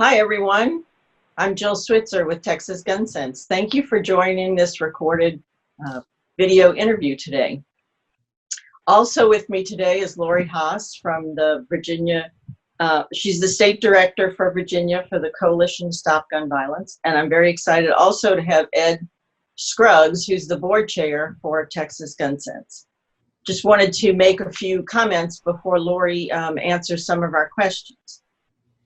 Hi, everyone. I'm Jill Switzer with Texas Gun Sense. Thank you for joining this recorded video interview today. Also with me today is Lori Haas from the Virginia. She's the State Director for Virginia for the Coalition Stop Gun Violence. And I'm very excited also to have Ed Scruggs, who's the board chair for Texas Gun Sense. Just wanted to make a few comments before Lori answers some of our questions.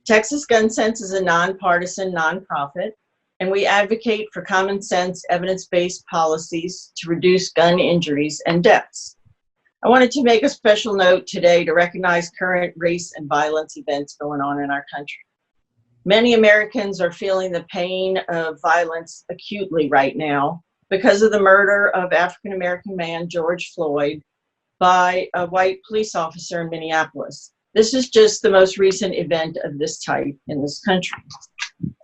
Texas Gun Sense is a nonpartisan nonprofit, and we advocate for common sense, evidence-based policies to reduce gun injuries and deaths. I wanted to make a special note today to recognize current race and violence events going on in our country. Many Americans are feeling the pain of violence acutely right now because of the murder of African-American man George Floyd by a white police officer in Minneapolis. This is just the most recent event of this type in this country.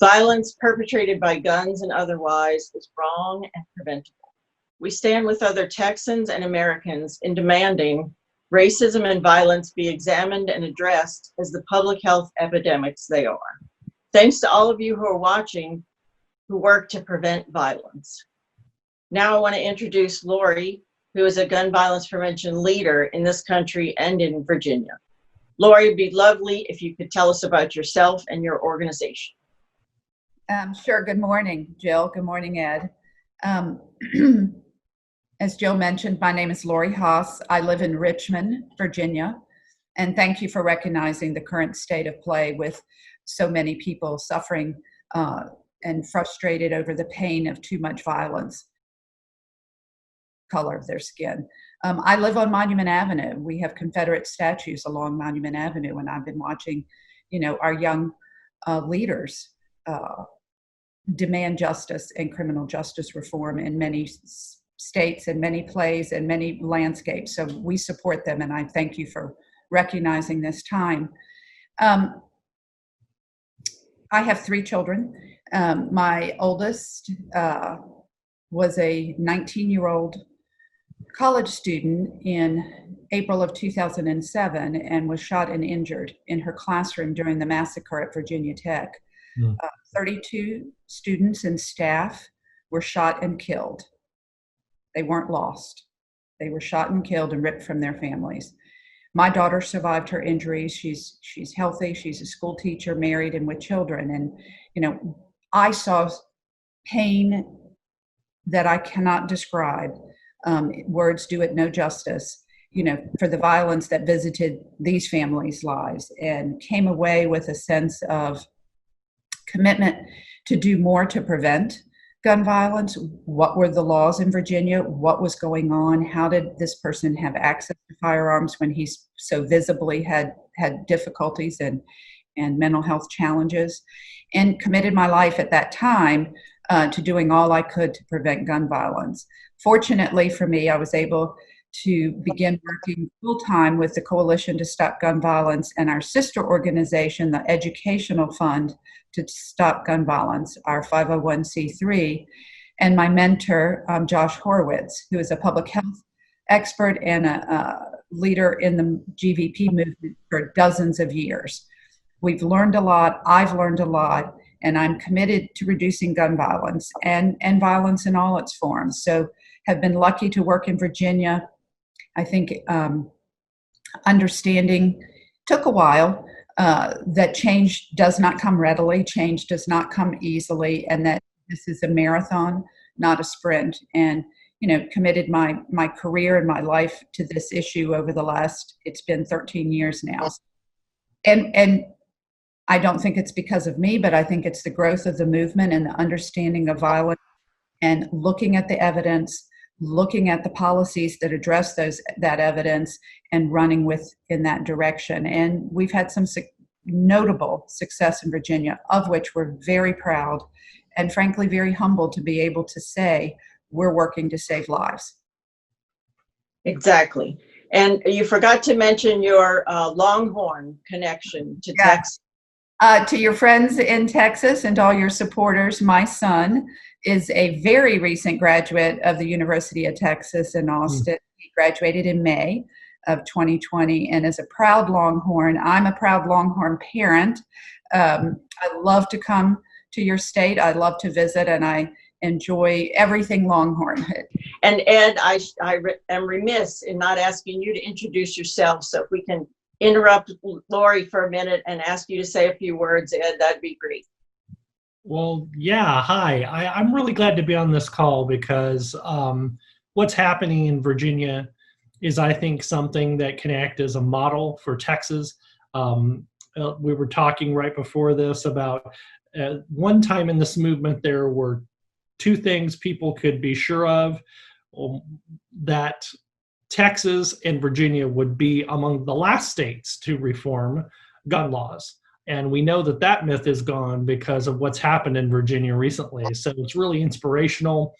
Violence perpetrated by guns and otherwise is wrong and preventable. We stand with other Texans and Americans in demanding racism and violence be examined and addressed as the public health epidemics they are. Thanks to all of you who are watching, who work to prevent violence. Now I want to introduce Lori, who is a gun violence prevention leader in this country and in Virginia. Lori, it'd be lovely if you could tell us about yourself and your organization. Sure. Good morning, Jill. Good morning, Ed. As Jill mentioned, my name is Lori Haas. I live in Richmond, Virginia, and thank you for recognizing the current state of play with so many people suffering and frustrated over the pain of too much violence, color of their skin. I live on Monument Avenue. We have Confederate statues along Monument Avenue, and I've been watching, our young leaders demand justice and criminal justice reform in many states and many plays and many landscapes. So we support them, and I thank you for recognizing this time. I have 3 children. My oldest was a 19-year-old college student in April of 2007 and was shot and injured in her classroom during the massacre at Virginia Tech. 32 students and staff were shot and killed. They weren't lost. They were shot and killed and ripped from their families. My daughter survived her injuries. She's healthy. She's a school teacher, married, and with children. And, I saw pain that I cannot describe. Words do it no justice, for the violence that visited these families' lives, and came away with a sense of commitment to do more to prevent gun violence. What were the laws in Virginia? What was going on? How did this person have access to firearms when he so visibly had difficulties and mental health challenges? And committed my life at that time to doing all I could to prevent gun violence. Fortunately for me, I was able to begin working full-time with the Coalition to Stop Gun Violence and our sister organization, the Educational Fund to Stop Gun Violence, our 501c3, and my mentor, Josh Horowitz, who is a public health expert and a leader in the GVP movement for dozens of years. We've learned a lot. I've learned a lot. And I'm committed to reducing gun violence and violence in all its forms. So have been lucky to work in Virginia. I think understanding took a while, that change does not come readily, change does not come easily, and that this is a marathon, not a sprint. And, committed my career and my life to this issue over the last, it's been 13 years now. And I don't think it's because of me, but I think it's the growth of the movement and the understanding of violence and looking at the evidence, looking at the policies that address that evidence and running in that direction. And we've had some notable success in Virginia, of which we're very proud and frankly very humbled to be able to say we're working to save lives. Exactly. And you forgot to mention your Longhorn connection to Texas. To your friends in Texas and all your supporters, my son is a very recent graduate of the University of Texas in Austin. He graduated in May. of 2020. And as a proud Longhorn, I'm a proud Longhorn parent. I love to come to your state. I love to visit, and I enjoy everything Longhorn. And Ed, I am remiss in not asking you to introduce yourself. So if we can interrupt Lori for a minute and ask you to say a few words, Ed, that'd be great. Well, yeah, hi. I'm really glad to be on this call because what's happening in Virginia is, I think, something that can act as a model for Texas. We were talking right before this about one time in this movement, there were two things people could be sure of, that Texas and Virginia would be among the last states to reform gun laws. And we know that that myth is gone because of what's happened in Virginia recently. So it's really inspirational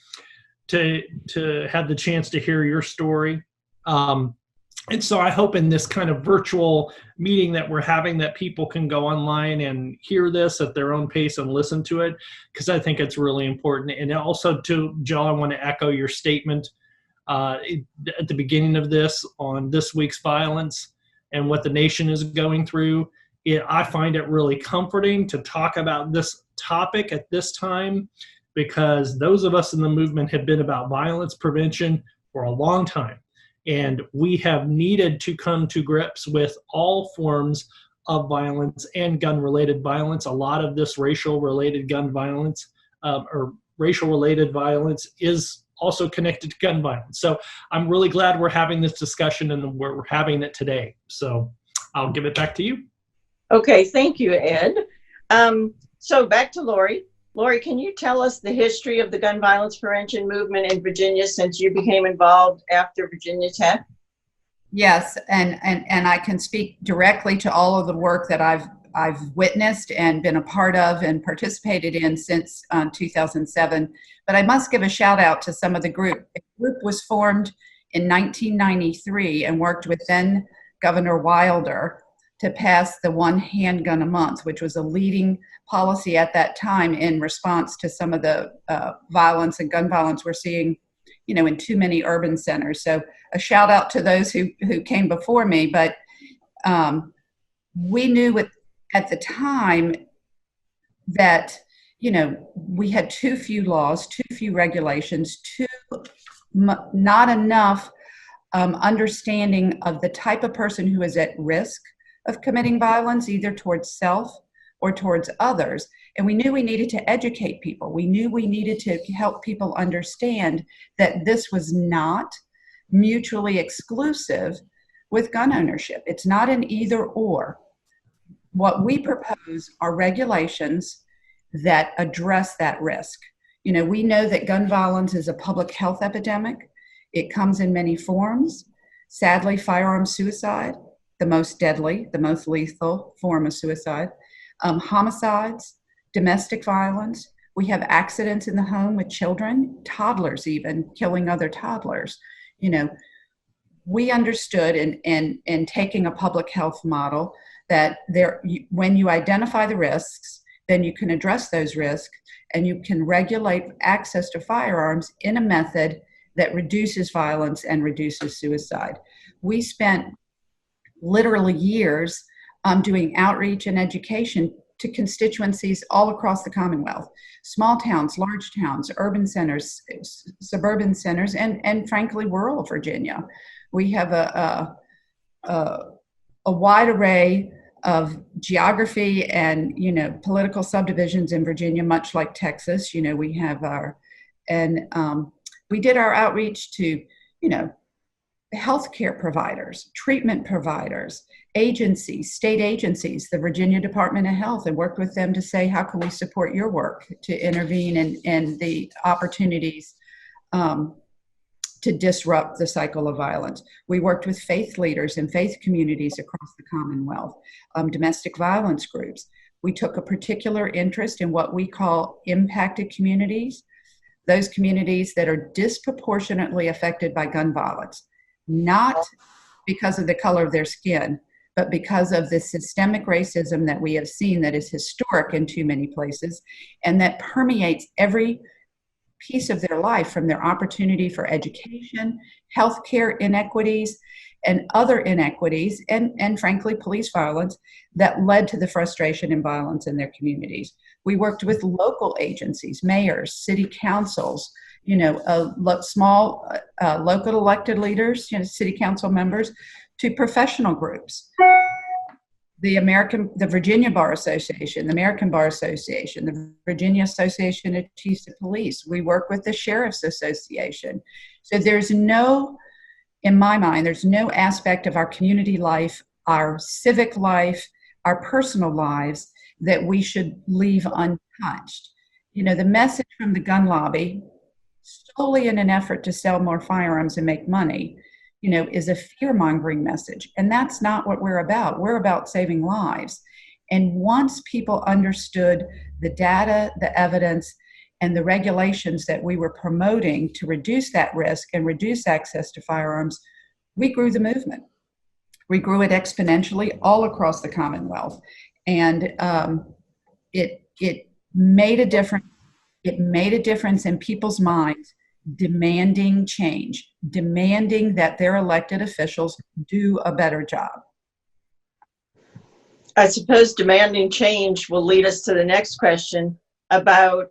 to have the chance to hear your story. And so I hope in this kind of virtual meeting that we're having that people can go online and hear this at their own pace and listen to it, because I think it's really important. And also to Jill, I want to echo your statement at the beginning of this on this week's violence and what the nation is going through. I find it really comforting to talk about this topic at this time, because those of us in the movement have been about violence prevention for a long time. And we have needed to come to grips with all forms of violence and gun-related violence. A lot of this racial-related gun violence or racial-related violence is also connected to gun violence. So I'm really glad we're having this discussion and we're having it today. So I'll give it back to you. Okay, thank you, Ed. So back to Lori. Lori, can you tell us the history of the gun violence prevention movement in Virginia since you became involved after Virginia Tech? Yes, and I can speak directly to all of the work that I've witnessed and been a part of and participated in since 2007. But I must give a shout out to some of the group. The group was formed in 1993 and worked with then Governor Wilder to pass the one handgun a month, which was a leading policy at that time in response to some of the violence and gun violence we're seeing, in too many urban centers. So a shout out to those who came before me. But we knew at the time that, we had too few laws, too few regulations, not enough understanding of the type of person who is at risk of committing violence, either towards self or towards others. And we knew we needed to educate people. We knew we needed to help people understand that this was not mutually exclusive with gun ownership. It's not an either or. What we propose are regulations that address that risk. We know that gun violence is a public health epidemic. It comes in many forms. Sadly, firearm suicide, the most deadly, the most lethal form of suicide. Homicides, domestic violence. We have accidents in the home with children, toddlers even, killing other toddlers. We understood in taking a public health model that when you identify the risks, then you can address those risks and you can regulate access to firearms in a method that reduces violence and reduces suicide. We spent literally years doing outreach and education to constituencies all across the Commonwealth, small towns, large towns, urban centers, suburban centers, and frankly, rural Virginia. We have a wide array of geography and, political subdivisions in Virginia, much like Texas. We have we did our outreach to, healthcare providers, treatment providers, agencies, state agencies, the Virginia Department of Health, and worked with them to say, how can we support your work to intervene in the opportunities to disrupt the cycle of violence. We worked with faith leaders and faith communities across the Commonwealth, domestic violence groups. We took a particular interest in what we call impacted communities, those communities that are disproportionately affected by gun violence. Not because of the color of their skin, but because of the systemic racism that we have seen that is historic in too many places and that permeates every piece of their life, from their opportunity for education, healthcare inequities, and other inequities, and frankly, police violence that led to the frustration and violence in their communities. We worked with local agencies, mayors, city councils, small local elected leaders, city council members, to professional groups. The Virginia Bar Association, the American Bar Association, the Virginia Association of Chiefs of Police. We work with the Sheriff's Association. So in my mind, there's no aspect of our community life, our civic life, our personal lives that we should leave untouched. The message from the gun lobby, solely in an effort to sell more firearms and make money, is a fear-mongering message. And that's not what we're about. We're about saving lives. And once people understood the data, the evidence, and the regulations that we were promoting to reduce that risk and reduce access to firearms, we grew the movement. We grew it exponentially all across the Commonwealth. And it made a difference. It made a difference in people's minds, demanding change, demanding that their elected officials do a better job. I suppose demanding change will lead us to the next question about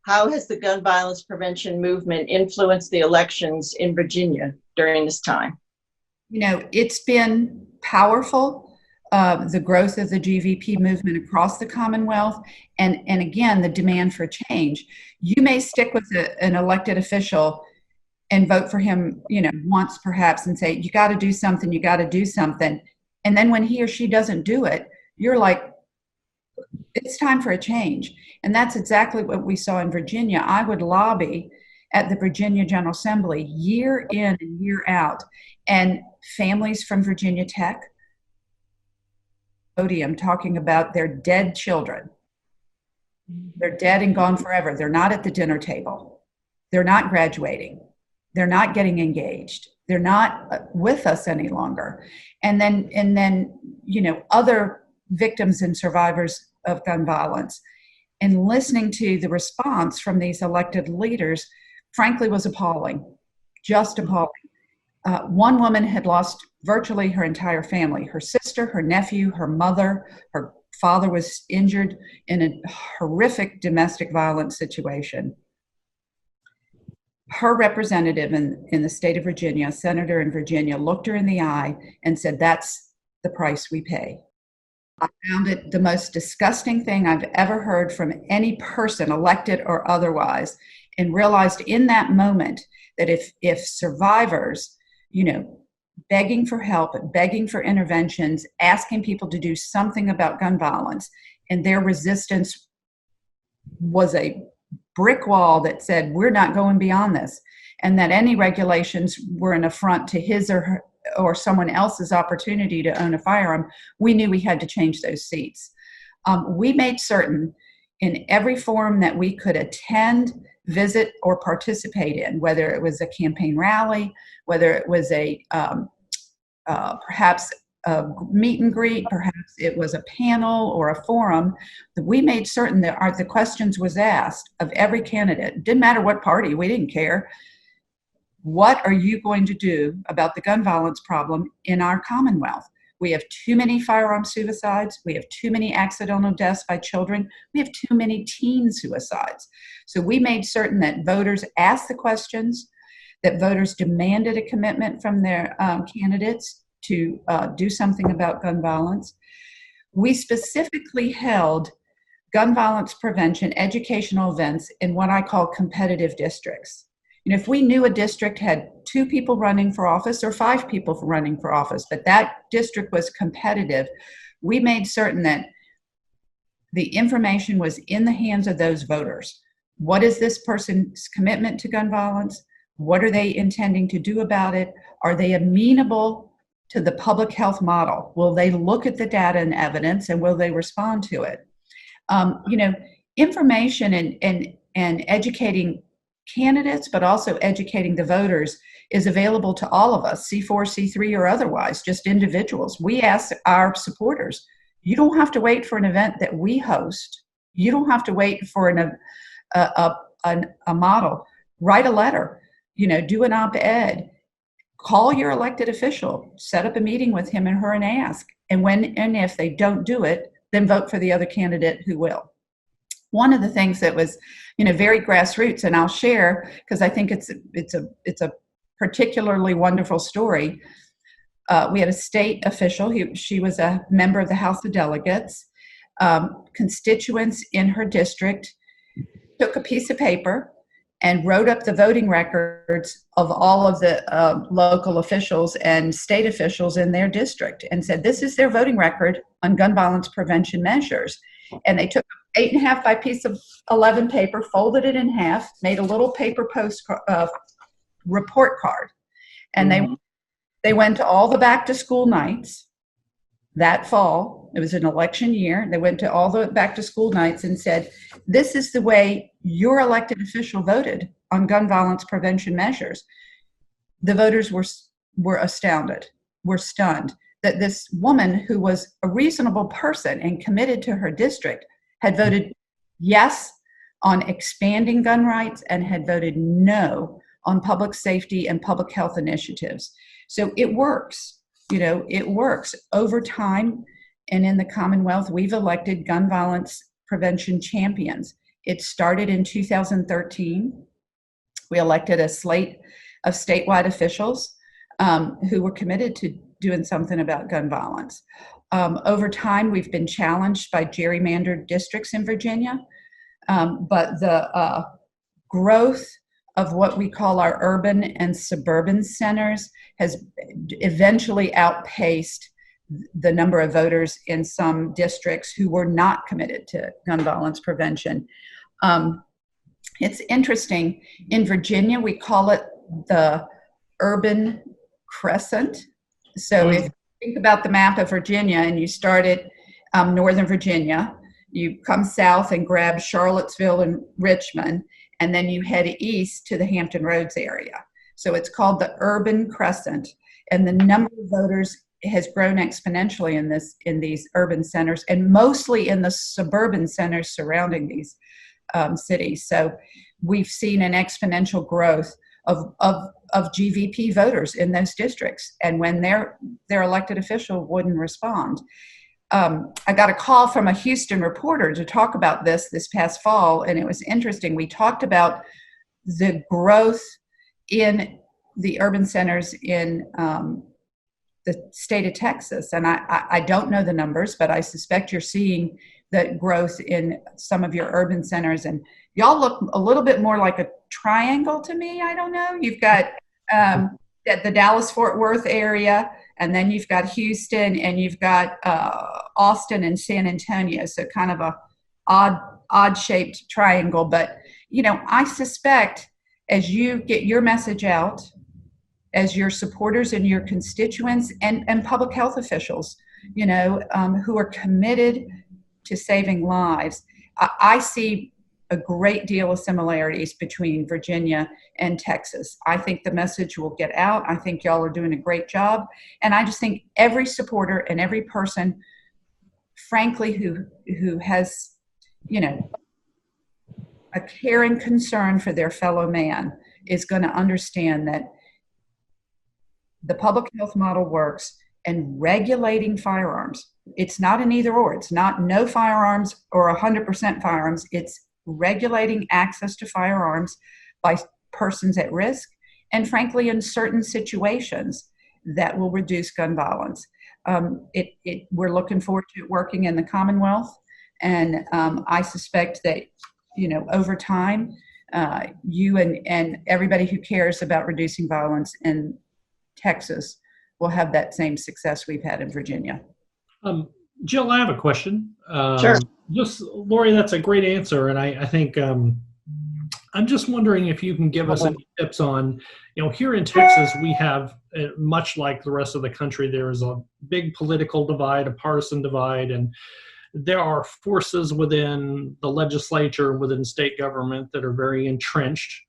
how has the gun violence prevention movement influenced the elections in Virginia during this time? It's been powerful. The growth of the GVP movement across the Commonwealth, and again, the demand for change. You may stick with an elected official and vote for him, once perhaps, and say, you got to do something, you got to do something. And then when he or she doesn't do it, you're like, it's time for a change. And that's exactly what we saw in Virginia. I would lobby at the Virginia General Assembly year in and year out, and families from Virginia Tech podium talking about their dead children. They're dead and gone forever. They're not at the dinner table. They're not graduating. They're not getting engaged. They're not with us any longer. And then other victims and survivors of gun violence. And listening to the response from these elected leaders, frankly, was appalling, just appalling. One woman had lost virtually her entire family, her sister, her nephew, her mother. Her father was injured in a horrific domestic violence situation. Her representative in the state of Virginia, a senator in Virginia, looked her in the eye and said, that's the price we pay. I found it the most disgusting thing I've ever heard from any person, elected or otherwise, and realized in that moment that if survivors, begging for help, begging for interventions, asking people to do something about gun violence, and their resistance was a brick wall that said, we're not going beyond this, and that any regulations were an affront to his or someone else's opportunity to own a firearm, we knew we had to change those seats. We made certain in every forum that we could attend, visit, or participate in, whether it was a campaign rally, whether it was perhaps a meet and greet, perhaps it was a panel or a forum, that we made certain that the questions was asked of every candidate. Didn't matter what party, we didn't care. What are you going to do about the gun violence problem in our Commonwealth? We have too many firearm suicides. We have too many accidental deaths by children. We have too many teen suicides. So we made certain that voters asked the questions, that voters demanded a commitment from their candidates to do something about gun violence. We specifically held gun violence prevention educational events in what I call competitive districts. If we knew a district had 2 people running for office or 5 people running for office, but that district was competitive, we made certain that the information was in the hands of those voters. What is this person's commitment to gun violence? What are they intending to do about it? Are they amenable to the public health model? Will they look at the data and evidence, and will they respond to it? Information and educating candidates, but also educating the voters, is available to all of us, C4, C3, or otherwise, just individuals. We ask our supporters, you don't have to wait for an event that we host. You don't have to wait for a model. Write a letter, do an op-ed, call your elected official, set up a meeting with him and her and ask. And when and if they don't do it, then vote for the other candidate who will. One of the things that was, very grassroots, and I'll share because I think it's a particularly wonderful story. We had a state official. She was a member of the House of Delegates. Constituents in her district took a piece of paper and wrote up the voting records of all of the local officials and state officials in their district and said, this is their voting record on gun violence prevention measures. And they took 8.5 by piece of 11 paper, folded it in half, made a little paper report card. And they went to all the back to school nights that fall. It was an election year. They went to all the back to school nights and said, this is the way your elected official voted on gun violence prevention measures. The voters were astounded, were stunned that this woman who was a reasonable person and committed to her district had voted yes on expanding gun rights and had voted no on public safety and public health initiatives. So it works, it works. Over time and in the Commonwealth, we've elected gun violence prevention champions. It started in 2013. We elected a slate of statewide officials who were committed to doing something about gun violence. Over time, we've been challenged by gerrymandered districts in Virginia, but the growth of what we call our urban and suburban centers has eventually outpaced the number of voters in some districts who were not committed to gun violence prevention. It's interesting. In Virginia, we call it the urban crescent. So if you think about the map of Virginia and you start at Northern Virginia, you come south and grab Charlottesville and Richmond, and then you head east to the Hampton Roads area. So it's called the urban crescent. And the number of voters has grown exponentially in these urban centers, and mostly in the suburban centers surrounding these cities. So we've seen an exponential growth of GVP voters in those districts. And when their elected official wouldn't respond. I got a call from a Houston reporter to talk about this past fall, and it was interesting. We talked about the growth in the urban centers in the state of Texas. And I don't know the numbers, but I suspect you're seeing the growth in some of your urban centers. And y'all look a little bit more like a triangle to me. I don't know. You've got the Dallas-Fort Worth area, and then you've got Houston, and you've got Austin and San Antonio. So kind of a odd-shaped triangle. But, I suspect as you get your message out, as your supporters and your constituents and public health officials, who are committed to saving lives, I see a great deal of similarities between Virginia and Texas. I think the message will get out. I think y'all are doing a great job. And I just think every supporter and every person, frankly, who has, a care and concern for their fellow man is going to understand that the public health model works, and regulating firearms. It's not an either or. It's not no firearms or 100% firearms. It's regulating access to firearms by persons at risk, and frankly, in certain situations that will reduce gun violence. We're looking forward to it working in the Commonwealth, and I suspect that, over time, you and everybody who cares about reducing violence in Texas will have that same success we've had in Virginia. Jill, I have a question. Sure. Lori, that's a great answer. And I think I'm just wondering if you can give us any tips on, here in Texas, we have, much like the rest of the country, there is a big political divide, a partisan divide, and there are forces within the legislature, within state government that are very entrenched.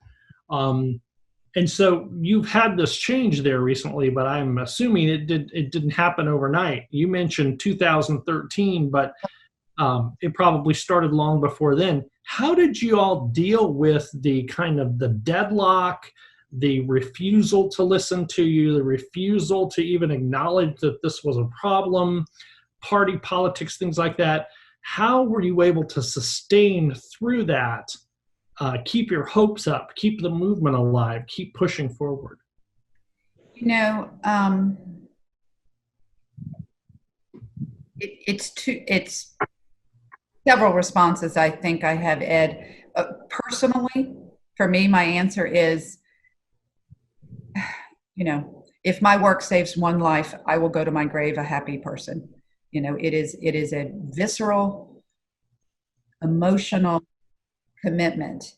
And so you've had this change there recently, but I'm assuming it didn't happen overnight. You mentioned 2013, but It probably started long before then. How did you all deal with the kind of the deadlock, the refusal to listen to you, the refusal to even acknowledge that this was a problem, party politics, things like that? How were you able to sustain through that, keep your hopes up, keep the movement alive, keep pushing forward? You know, it's several responses I think I have, Ed. Personally, for me, my answer is, if my work saves one life, I will go to my grave a happy person. It is a visceral, emotional commitment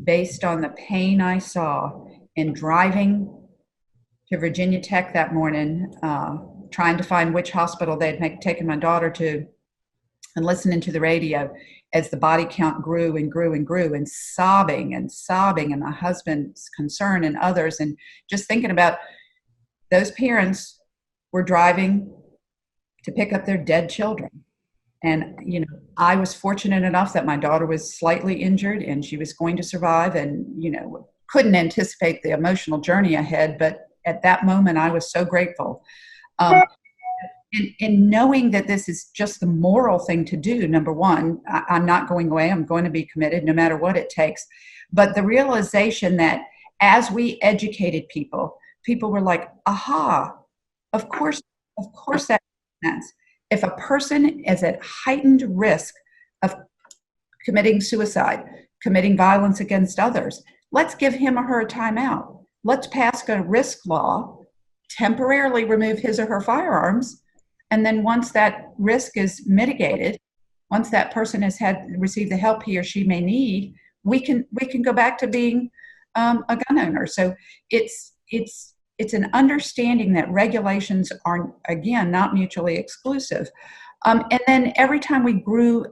based on the pain I saw in driving to Virginia Tech that morning, trying to find which hospital they'd taken my daughter to, and listening to the radio as the body count grew and grew and grew, and sobbing, and my husband's concern and others, and just thinking about those parents were driving to pick up their dead children. And, I was fortunate enough that my daughter was slightly injured and she was going to survive, and, couldn't anticipate the emotional journey ahead. But at that moment, I was so grateful. In knowing that this is just the moral thing to do, number one, I'm not going away. I'm going to be committed no matter what it takes. But the realization that as we educated people were like, aha, of course that makes sense. If a person is at heightened risk of committing suicide, committing violence against others, let's give him or her a timeout. Let's pass a risk law, temporarily remove his or her firearms, and then once that risk is mitigated, once that person has received the help he or she may need, we can go back to being a gun owner. So it's an understanding that regulations are, again, not mutually exclusive. And then every time we grew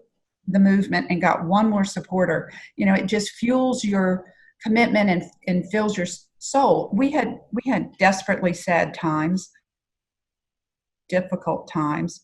the movement and got one more supporter, it just fuels your commitment and fills your soul. We had desperately sad times, difficult times,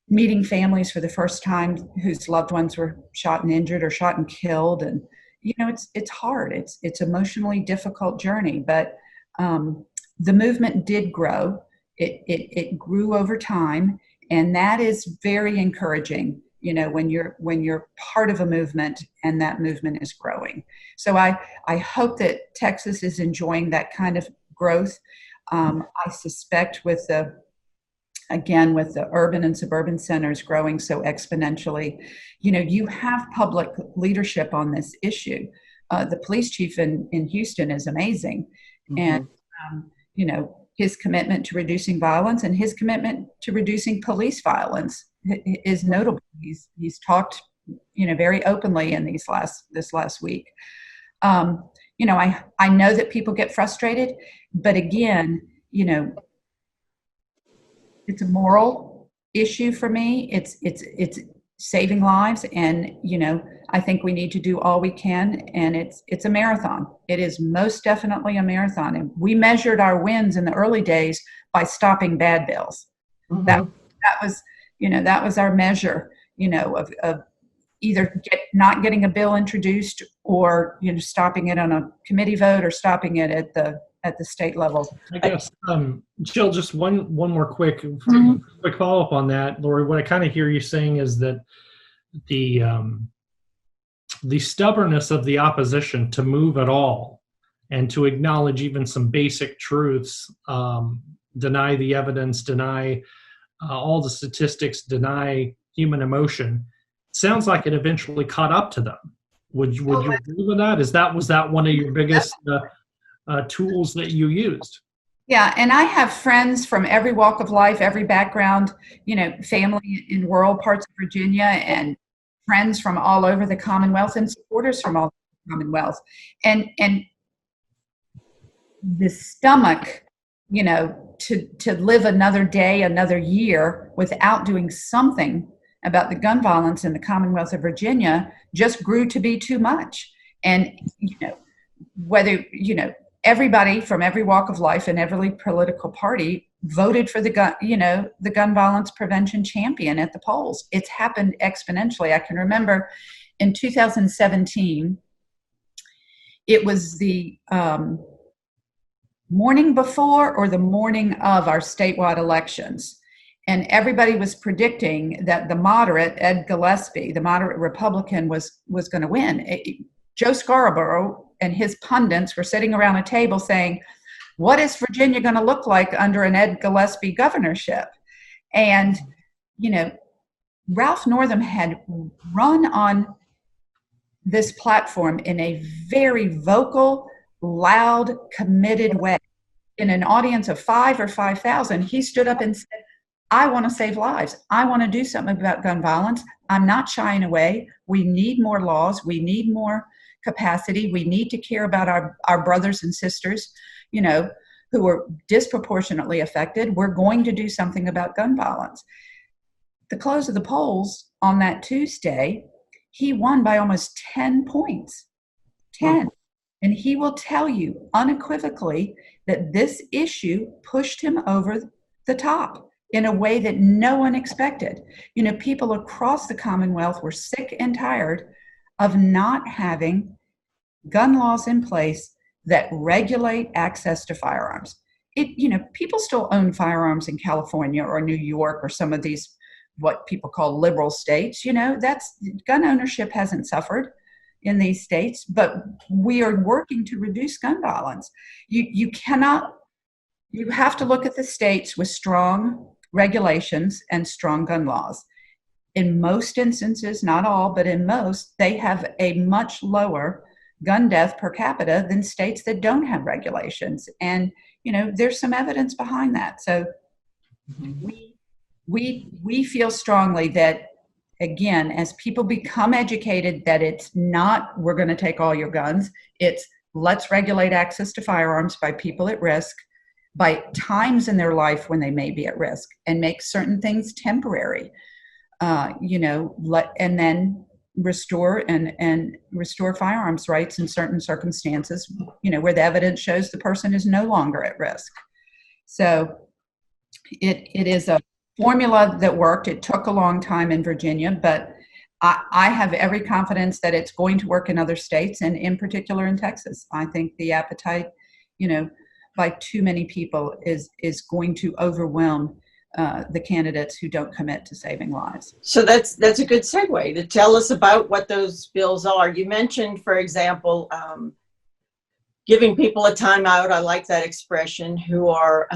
meeting families for the first time whose loved ones were shot and injured or shot and killed. And, it's hard. It's emotionally difficult journey, but the movement did grow. It grew over time. And that is very encouraging, when you're part of a movement and that movement is growing. So I hope that Texas is enjoying that kind of growth. I suspect with the urban and suburban centers growing so exponentially, you have public leadership on this issue. The police chief in Houston is amazing. Mm-hmm. And, his commitment to reducing violence and his commitment to reducing police violence is notable. He's talked, very openly in this last week. I know that people get frustrated, but again, it's a moral issue for me. It's saving lives, and I think we need to do all we can, and it's a marathon. It is most definitely a marathon, and we measured our wins in the early days by stopping bad bills. Mm-hmm. That was our measure, of either not getting a bill introduced, or stopping it on a committee vote, or stopping it at the state level. I guess, Jill, just one more quick follow-up on that. Lori, what I kind of hear you saying is that the stubbornness of the opposition to move at all and to acknowledge even some basic truths, deny the evidence, deny all the statistics, deny human emotion, sounds like it eventually caught up to them. Would you agree with that? Was that one of your biggest tools that you used? Yeah, and I have friends from every walk of life, every background, family in rural parts of Virginia, and friends from all over the Commonwealth, and supporters from all over the Commonwealth. And the stomach, to live another day, another year without doing something about the gun violence in the Commonwealth of Virginia just grew to be too much. And, whether, everybody from every walk of life and every political party voted for the gun, the gun violence prevention champion at the polls. It's happened exponentially. I can remember in 2017, it was the morning before or the morning of our statewide elections. And everybody was predicting that the moderate, Ed Gillespie, the moderate Republican, was going to win. Joe Scarborough and his pundits were sitting around a table saying, what is Virginia going to look like under an Ed Gillespie governorship? And, Ralph Northam had run on this platform in a very vocal, loud, committed way. In an audience of 5 or 5,000, he stood up and said, I want to save lives. I want to do something about gun violence. I'm not shying away. We need more laws. We need more capacity. We need to care about our brothers and sisters, who are disproportionately affected. We're going to do something about gun violence. The close of the polls on that Tuesday, he won by almost 10 points. 10. And he will tell you unequivocally that this issue pushed him over the top in a way that no one expected. People across the Commonwealth were sick and tired of not having gun laws in place that regulate access to firearms. People still own firearms in California or New York or some of these, what people call liberal states. That's gun ownership hasn't suffered in these states, but we are working to reduce gun violence. You have to look at the states with strong regulations and strong gun laws. In most instances, not all, but in most, they have a much lower gun death per capita than states that don't have regulations. And, there's some evidence behind that. So we feel strongly that, again, as people become educated, that it's not, we're going to take all your guns. It's let's regulate access to firearms by people at risk, by times in their life when they may be at risk, and make certain things temporary, and then restore firearms rights in certain circumstances, where the evidence shows the person is no longer at risk. So it is a formula that worked. It took a long time in Virginia, but I have every confidence that it's going to work in other states, and in particular in Texas. I think the appetite, by too many people is going to overwhelm the candidates who don't commit to saving lives. So that's a good segue to tell us about what those bills are. You mentioned, for example, giving people a timeout. I like that expression, who are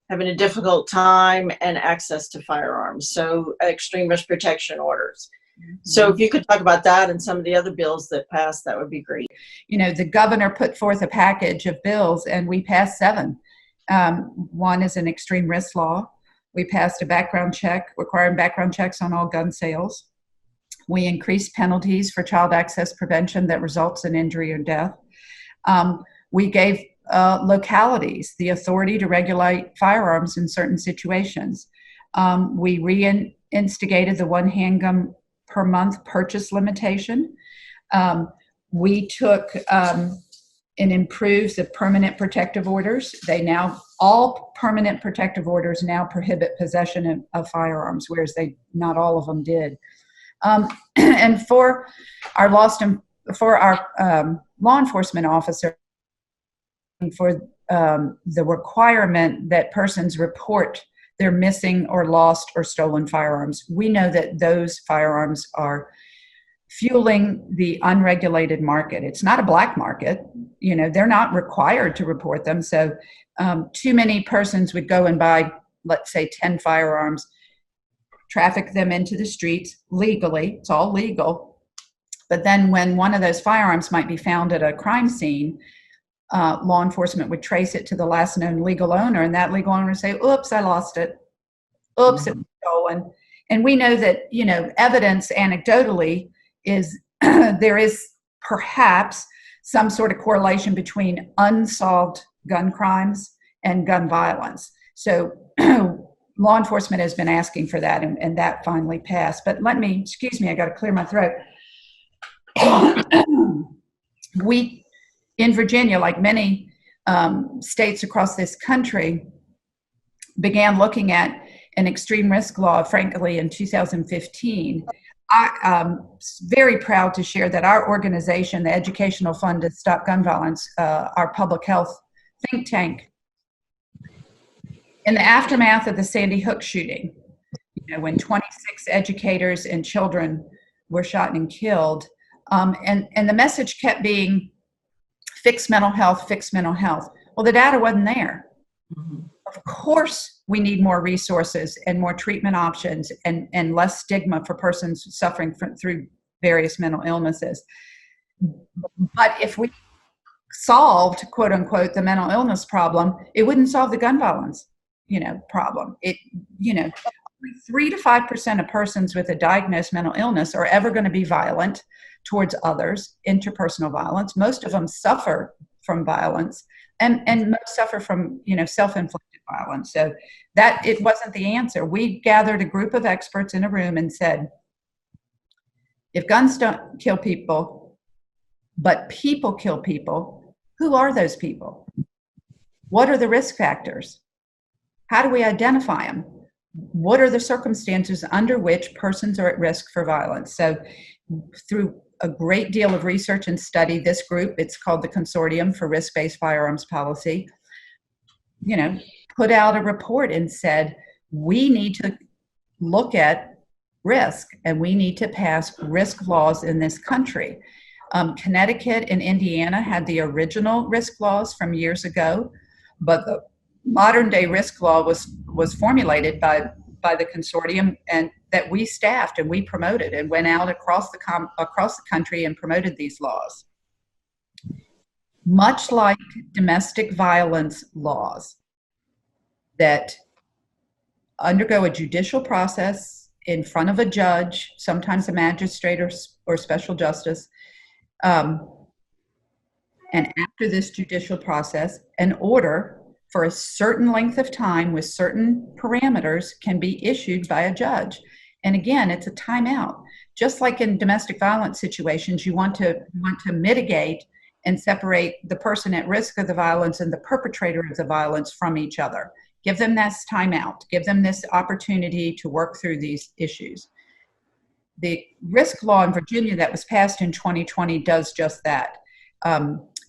having a difficult time and access to firearms. So extreme risk protection orders. Mm-hmm. So if you could talk about that and some of the other bills that passed, that would be great. The governor put forth a package of bills and we passed 7. One is an extreme risk law. We passed a background check, requiring background checks on all gun sales. We increased penalties for child access prevention that results in injury or death. We gave localities the authority to regulate firearms in certain situations. We reinstigated the 1 handgun per month purchase limitation. We took and improved the permanent protective orders. All permanent protective orders now prohibit possession of firearms, whereas not all of them did. And for our law enforcement officer, for the requirement that persons report their missing or lost or stolen firearms. We know that those firearms are fueling the unregulated market. It's not a black market. They're not required to report them. So too many persons would go and buy, let's say, 10 firearms, traffic them into the streets legally. It's all legal. But then when one of those firearms might be found at a crime scene, law enforcement would trace it to the last known legal owner, and that legal owner would say, oops, I lost it. Oops, it was stolen. And we know that, evidence anecdotally is there is perhaps some sort of correlation between unsolved gun crimes and gun violence. So law enforcement has been asking for that, and that finally passed. But excuse me, I got to clear my throat. We, in Virginia, like many states across this country, began looking at an extreme risk law, frankly, in 2015. I'm very proud to share that our organization, the Educational Fund to Stop Gun Violence, our public health think tank, in the aftermath of the Sandy Hook shooting, when 26 educators and children were shot and killed, and the message kept being, fix mental health, fix mental health. Well, the data wasn't there. Mm-hmm. Of course, we need more resources and more treatment options and less stigma for persons suffering through various mental illnesses. But if we solved, quote unquote, the mental illness problem, it wouldn't solve the gun violence, problem. Only 3 to 5% of persons with a diagnosed mental illness are ever going to be violent towards others, interpersonal violence. Most of them suffer from violence, and most suffer from, self-inflicted violence. So that it wasn't the answer. We gathered a group of experts in a room and said, if guns don't kill people, but people kill people, who are those people? What are the risk factors? How do we identify them? What are the circumstances under which persons are at risk for violence? So through a great deal of research and study, this group, it's called the Consortium for Risk-Based Firearms Policy, put out a report and said, we need to look at risk and we need to pass risk laws in this country. Connecticut and Indiana had the original risk laws from years ago, but the modern day risk law was formulated by the consortium, and that we staffed and we promoted and went out across the country and promoted these laws. Much like domestic violence laws that undergo a judicial process in front of a judge, sometimes a magistrate or special justice, and after this judicial process, an order for a certain length of time with certain parameters can be issued by a judge. And again, it's a timeout. Just like in domestic violence situations, you want to mitigate and separate the person at risk of the violence and the perpetrator of the violence from each other. Give them this timeout. Give them this opportunity to work through these issues. The risk law in Virginia that was passed in 2020 does just that.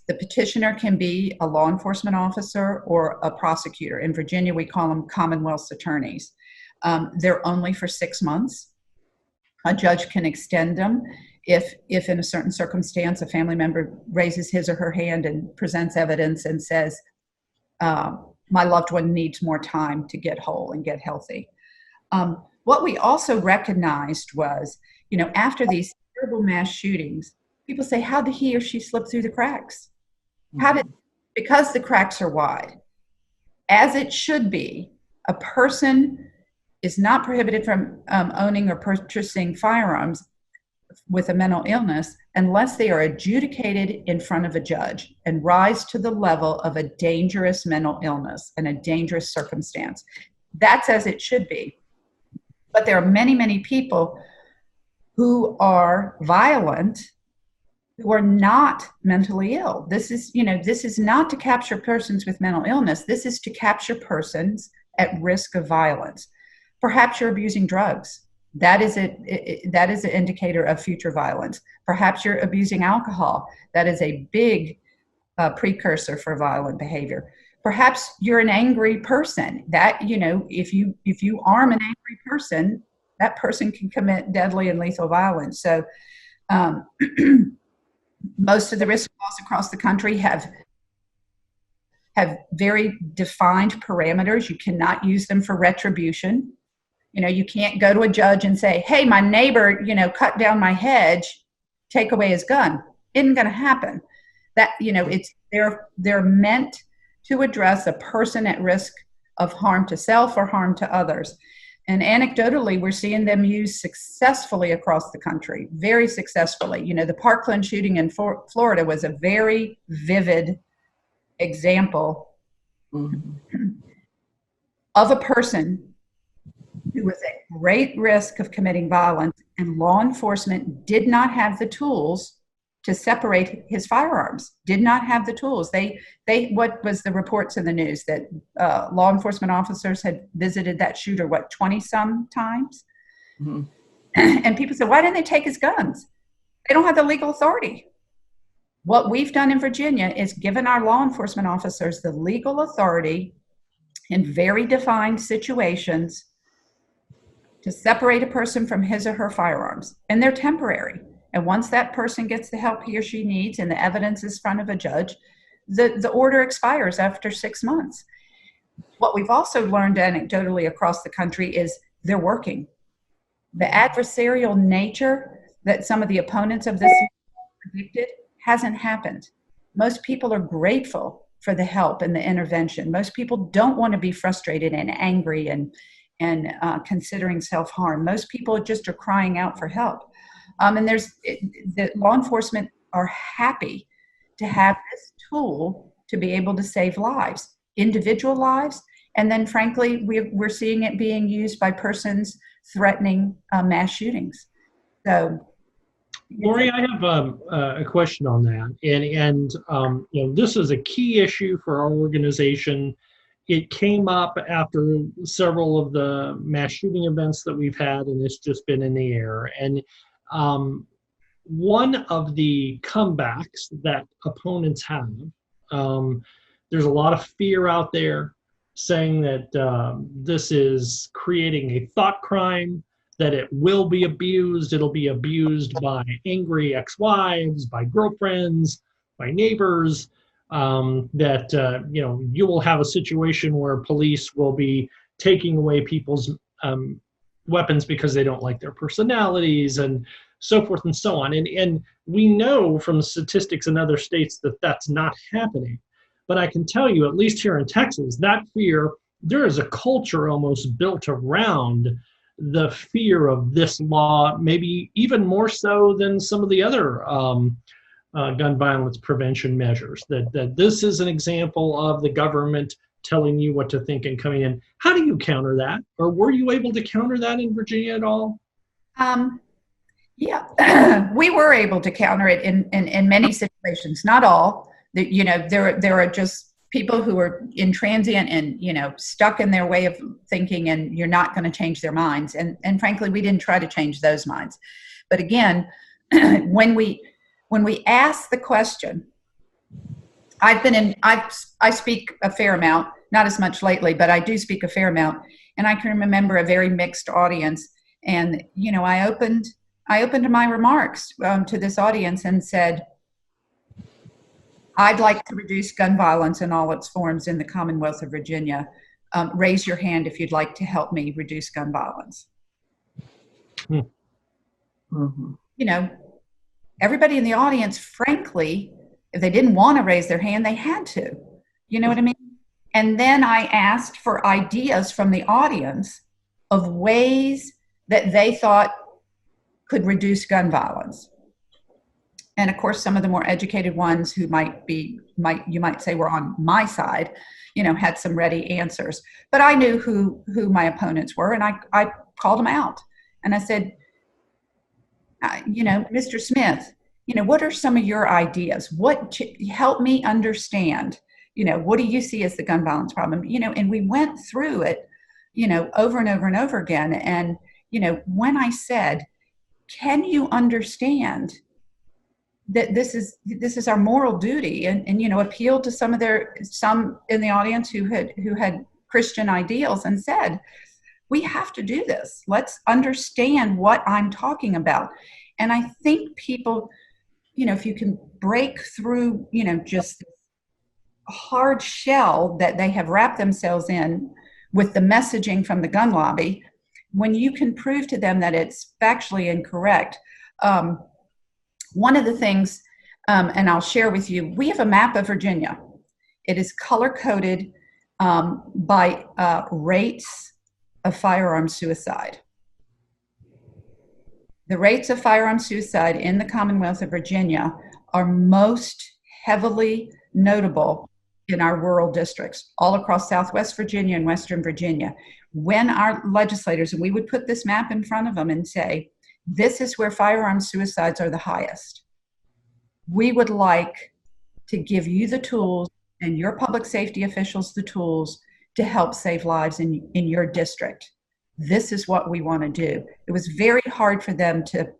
The petitioner can be a law enforcement officer or a prosecutor. In Virginia, we call them Commonwealth's attorneys. They're only for 6 months. A judge can extend them if in a certain circumstance, a family member raises his or her hand and presents evidence and says, my loved one needs more time to get whole and get healthy. What we also recognized was, after these terrible mass shootings, people say, how did he or she slip through the cracks? Because the cracks are wide. As it should be, a person is not prohibited from owning or purchasing firearms with a mental illness unless they are adjudicated in front of a judge and rise to the level of a dangerous mental illness and a dangerous circumstance. That's as it should be. But there are many, many people who are violent who are not mentally ill. This is not to capture persons with mental illness. This is to capture persons at risk of violence. Perhaps you're abusing drugs. That is an indicator of future violence. Perhaps you're abusing alcohol. That is a big precursor for violent behavior. Perhaps you're an angry person. That, if you arm an angry person, that person can commit deadly and lethal violence. So most of the risk laws across the country have very defined parameters. You cannot use them for retribution. You can't go to a judge and say, hey, my neighbor, cut down my hedge, take away his gun. Isn't going to happen. That, they're meant to address a person at risk of harm to self or harm to others. And anecdotally, we're seeing them used successfully across the country, very successfully. The Parkland shooting in Florida was a very vivid example of a person who was at great risk of committing violence, and law enforcement did not have the tools to separate his firearms, did not have the tools. What was the reports in the news that law enforcement officers had visited that shooter, 20 some times? Mm-hmm. And people said, why didn't they take his guns? They don't have the legal authority. What we've done in Virginia is given our law enforcement officers the legal authority in very defined situations to separate a person from his or her firearms. And they're temporary. And once that person gets the help he or she needs and the evidence is in front of a judge, the order expires after 6 months. What we've also learned anecdotally across the country is they're working. The adversarial nature that some of the opponents of this predicted hasn't happened. Most people are grateful for the help and the intervention. Most people don't want to be frustrated and angry and considering self-harm. Most people just are crying out for help. And the law enforcement are happy to have this tool to be able to save lives, individual lives, and then frankly, we're seeing it being used by persons threatening mass shootings. So, Lori, I have a question on that, and this is a key issue for our organization. It came up after several of the mass shooting events that we've had, and it's just been in the air. And one of the comebacks that opponents have, there's a lot of fear out there saying that this is creating a thought crime, that it will be abused. It'll be abused by angry ex-wives, by girlfriends, by neighbors, that you will have a situation where police will be taking away people's weapons because they don't like their personalities and so forth and so on. And we know from statistics in other states that that's not happening. But I can tell you, at least here in Texas, that fear, there is a culture almost built around the fear of this law, maybe even more so than some of the other gun violence prevention measures, that this is an example of the government telling you what to think and coming in. How do you counter that? Or were you able to counter that in Virginia at all? Yeah, we were able to counter it in many situations, not all. There are just people who are intransient and, stuck in their way of thinking, and you're not going to change their minds. And frankly, we didn't try to change those minds. But again, when we ask the question, I speak a fair amount, not as much lately, but I do speak a fair amount. And I can remember a very mixed audience. And, I opened my remarks to this audience and said, I'd like to reduce gun violence in all its forms in the Commonwealth of Virginia. Raise your hand if you'd like to help me reduce gun violence. Mm-hmm. Everybody in the audience, frankly, if they didn't want to raise their hand, they had to. You know what I mean? And then I asked for ideas from the audience of ways that they thought could reduce gun violence. And of course, some of the more educated ones who you might say were on my side, had some ready answers. But I knew who my opponents were, and I called them out. And I said, Mr. Smith, what are some of your ideas? Help me understand, what do you see as the gun violence problem? And we went through it, over and over and over again. And, when I said, can you understand that this is our moral duty, and appealed to some in the audience who had Christian ideals and said, we have to do this. Let's understand what I'm talking about. And I think people, if you can break through, just a hard shell that they have wrapped themselves in with the messaging from the gun lobby, when you can prove to them that it's factually incorrect. One of the things, and I'll share with you, we have a map of Virginia. It is color-coded by rates of firearm suicide. The rates of firearm suicide in the Commonwealth of Virginia are most heavily notable in our rural districts, all across Southwest Virginia and Western Virginia. When our legislators, and we would put this map in front of them and say, this is where firearm suicides are the highest. we would like to give you the tools and your public safety officials the tools to help save lives in your district. This is what we want to do. It was very hard for them to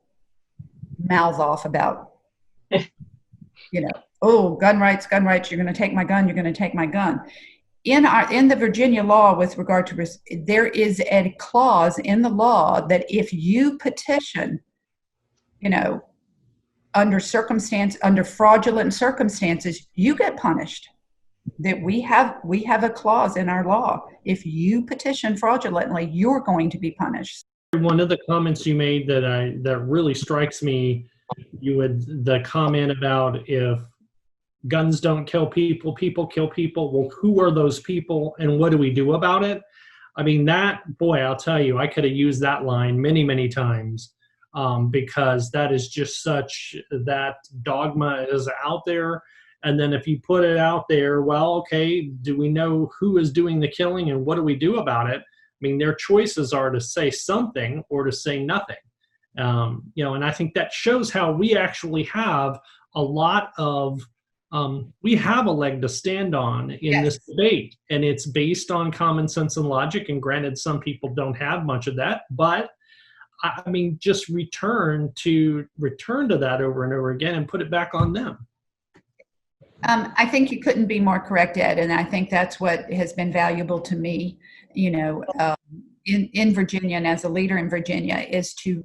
mouth off about, oh, gun rights, you're going to take my gun, you're going to take my gun. In the Virginia law with regard to risk, there is a clause in the law that if you petition, under fraudulent circumstances, you get punished. That we have a clause in our law. If you petition fraudulently, you're going to be punished. One of the comments you made that really strikes me, the comment about if guns don't kill people, people kill people. Well, who are those people and what do we do about it? I mean, I'll tell you, I could have used that line many, many times because that is just that dogma is out there. And then if you put it out there, well, okay, do we know who is doing the killing and what do we do about it? I mean, their choices are to say something or to say nothing. And I think that shows how we actually have a lot of, we have a leg to stand on in this debate. And it's based on common sense and logic. And granted, some people don't have much of that, but I mean, just return to that over and over again and put it back on them. I think you couldn't be more correct, Ed, and I think that's what has been valuable to me, in Virginia and as a leader in Virginia, is to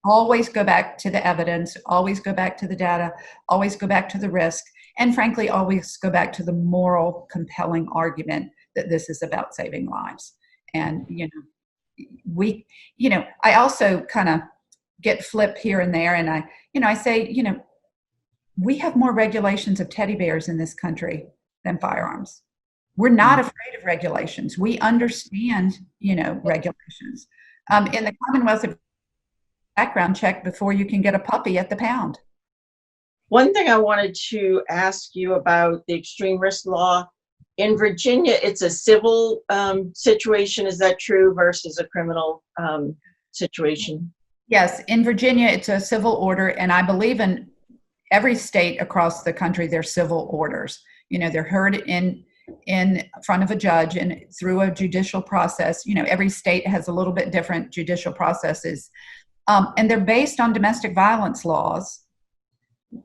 always go back to the evidence, always go back to the data, always go back to the risk, and frankly, always go back to the moral, compelling argument that this is about saving lives. And, I also kind of get flip here and there, and I say, we have more regulations of teddy bears in this country than firearms. We're not afraid of regulations. We understand, regulations. In the Commonwealth of background check before you can get a puppy at the pound. One thing I wanted to ask you about the extreme risk law. In Virginia, it's a civil situation. Is that true versus a criminal situation? Yes, in Virginia, it's a civil order, and I believe in every state across the country, there's civil orders. They're heard in front of a judge and through a judicial process. Every state has a little bit different judicial processes. And they're based on domestic violence laws,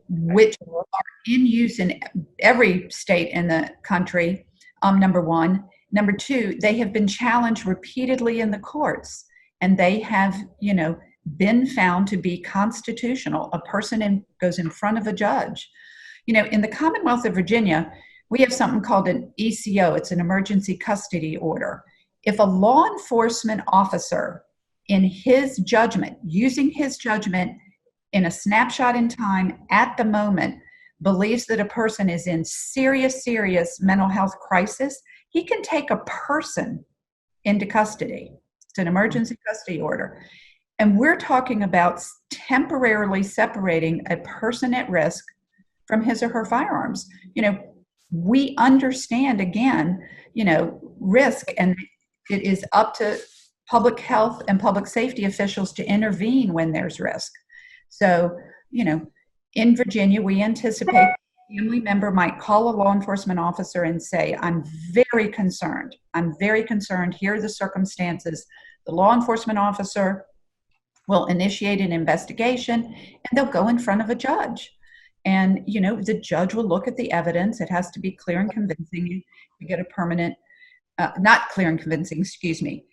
which are in use in every state in the country, number one. Number two, they have been challenged repeatedly in the courts, and they have, been found to be constitutional. A person goes in front of a judge. In the Commonwealth of Virginia, we have something called an ECO. It's an emergency custody order. If a law enforcement officer, in his judgment, using his judgment in a snapshot in time at the moment, believes that a person is in serious mental health crisis, he can take a person into custody. It's an emergency custody order. And we're talking about temporarily separating a person at risk from his or her firearms. We understand, again, risk, and it is up to public health and public safety officials to intervene when there's risk. So, in Virginia, we anticipate a family member might call a law enforcement officer and say, I'm very concerned. Here are the circumstances. The law enforcement officer will initiate an investigation, and they'll go in front of a judge. And, the judge will look at the evidence. It has to be clear and convincing. You get a permanent, not clear and convincing, excuse me.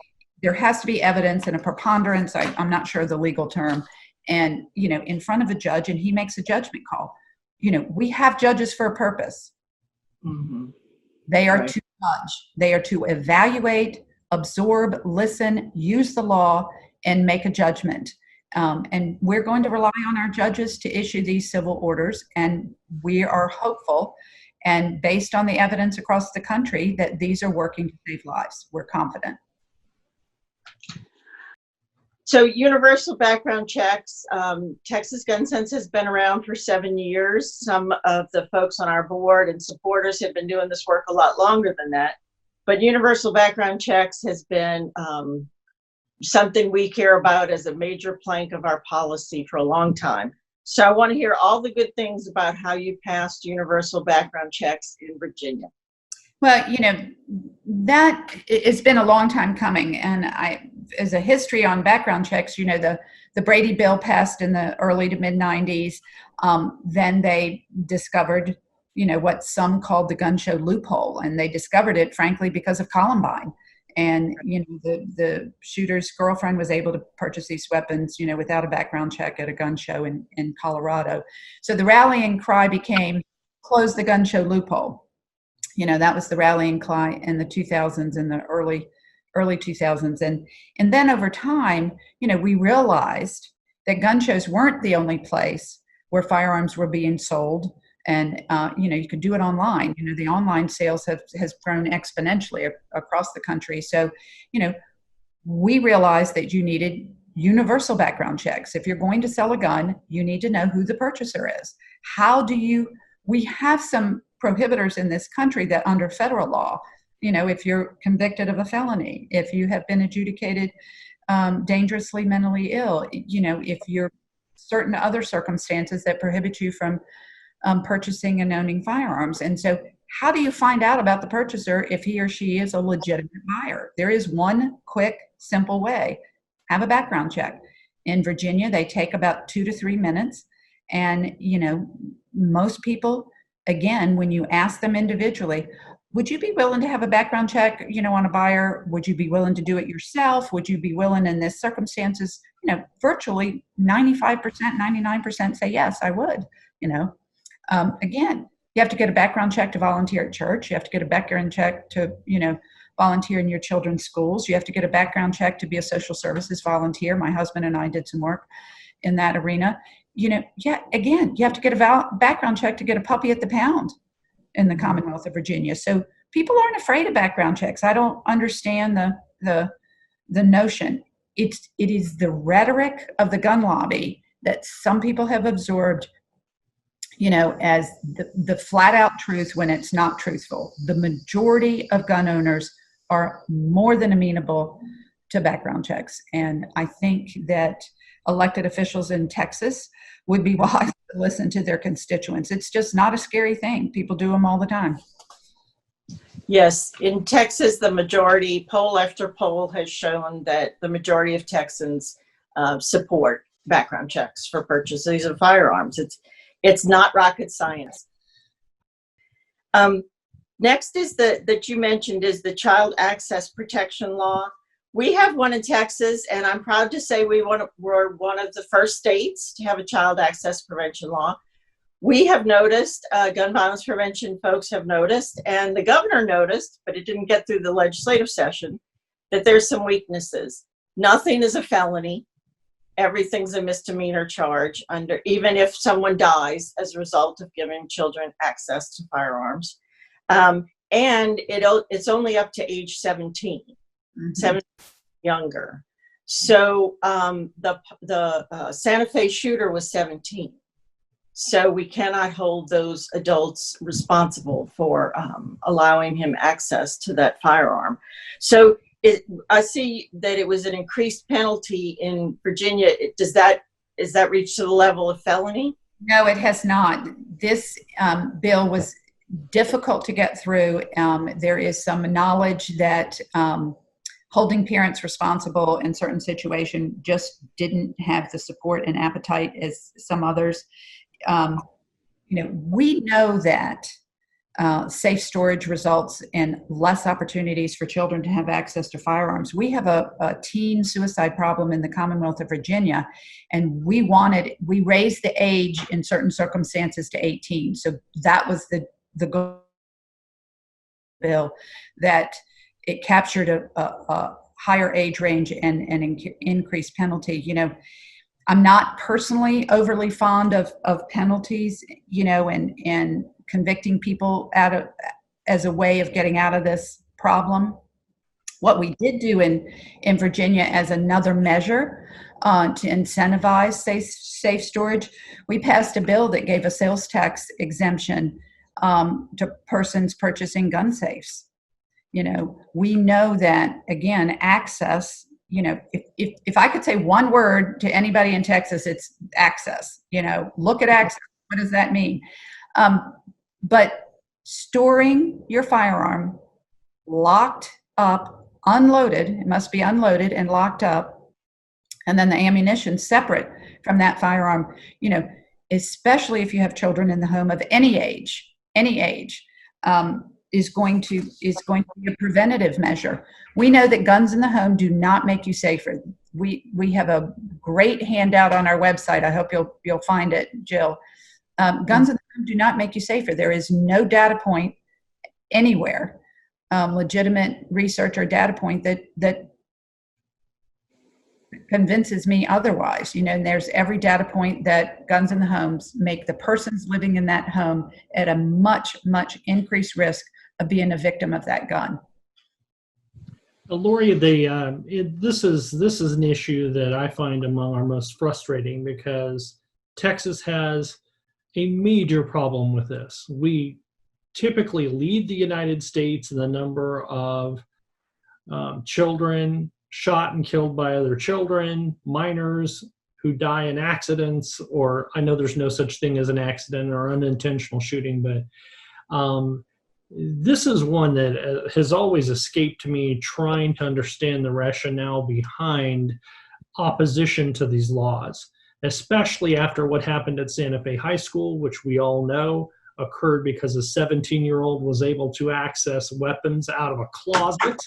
There has to be evidence and a preponderance. I'm not sure of the legal term. And, in front of a judge, and he makes a judgment call. We have judges for a purpose. Mm-hmm. They are to judge. They are to evaluate, absorb, listen, use the law, and make a judgment. And we're going to rely on our judges to issue these civil orders, and we are hopeful, and based on the evidence across the country, that these are working to save lives. We're confident. So universal background checks, Texas Gun Sense has been around for 7 years. Some of the folks on our board and supporters have been doing this work a lot longer than that. But universal background checks has been something we care about as a major plank of our policy for a long time. So I want to hear all the good things about how you passed universal background checks in Virginia. Well, that it's been a long time coming, and as a history on background checks, the Brady bill passed in the early to mid 90s. Then they discovered, what some called the gun show loophole, and they discovered it, frankly, because of Columbine. And the shooter's girlfriend was able to purchase these weapons, without a background check at a gun show in Colorado. So the rallying cry became close the gun show loophole. That was the rallying cry in the 2000s, in the early 2000s. And then over time, we realized that gun shows weren't the only place where firearms were being sold. And, you could do it online. The online sales has grown exponentially across the country. So, we realized that you needed universal background checks. If you're going to sell a gun, you need to know who the purchaser is. We have some prohibitors in this country that under federal law, if you're convicted of a felony, if you have been adjudicated dangerously mentally ill, if you're certain other circumstances that prohibit you from purchasing and owning firearms. And so how do you find out about the purchaser if he or she is a legitimate buyer? There is one quick, simple way. Have a background check. In Virginia, they take about 2 to 3 minutes. And, most people, again, when you ask them individually, would you be willing to have a background check, on a buyer? Would you be willing to do it yourself? Would you be willing in this circumstances? Virtually 95%, 99% say, yes, I would, Again, you have to get a background check to volunteer at church. You have to get a background check to, volunteer in your children's schools. You have to get a background check to be a social services volunteer. My husband and I did some work in that arena. Again, you have to get a background check to get a puppy at the pound in the Commonwealth of Virginia. So people aren't afraid of background checks. I don't understand the notion. It is the rhetoric of the gun lobby that some people have absorbed, as the flat out truth when it's not truthful. The majority of gun owners are more than amenable to background checks. And I think that elected officials in Texas would be wise to listen to their constituents. It's just not a scary thing. People do them all the time. Yes, in Texas, the majority, poll after poll has shown that the majority of Texans support background checks for purchases of firearms. It's not rocket science. Next is that you mentioned is the Child Access Protection Law. We have one in Texas, and I'm proud to say we're one of the first states to have a child access prevention law. We have noticed, gun violence prevention folks have noticed, and the governor noticed, but it didn't get through the legislative session, that there's some weaknesses. Nothing is a felony. Everything's a misdemeanor charge even if someone dies as a result of giving children access to firearms. And it's only up to age 17. 17 younger. So the Santa Fe shooter was 17. So we cannot hold those adults responsible for allowing him access to that firearm. So I see that it was an increased penalty in Virginia. Is that reached to the level of felony? No, it has not. This bill was difficult to get through. There is some knowledge that holding parents responsible in certain situations just didn't have the support and appetite as some others. We know that safe storage results in less opportunities for children to have access to firearms. We have a teen suicide problem in the Commonwealth of Virginia, and we raised the age in certain circumstances to 18. So that was the goal bill, that it captured a higher age range and an increased penalty. I'm not personally overly fond of penalties, and convicting people as a way of getting out of this problem. What we did do in Virginia as another measure to incentivize safe storage, we passed a bill that gave a sales tax exemption to persons purchasing gun safes. We know that, again, access, if I could say one word to anybody in Texas, it's access. Look at access. What does that mean? But storing your firearm locked up, unloaded, it must be unloaded and locked up, and then the ammunition separate from that firearm, especially if you have children in the home of any age, is going to be a preventative measure. We know that guns in the home do not make you safer. We have a great handout on our website. I hope you'll find it, Jill. Guns in the home do not make you safer. There is no data point anywhere, legitimate research or data point that convinces me otherwise. And there's every data point that guns in the homes make the persons living in that home at a much, much increased risk of being a victim of that gun. Lori, this is an issue that I find among our most frustrating, because Texas has a major problem with this. We typically lead the United States in the number of children shot and killed by other children, minors who die in accidents, or I know there's no such thing as an accident or unintentional shooting, but this is one that has always escaped me, trying to understand the rationale behind opposition to these laws, especially after what happened at Santa Fe High School, which we all know occurred because a 17-year-old was able to access weapons out of a closet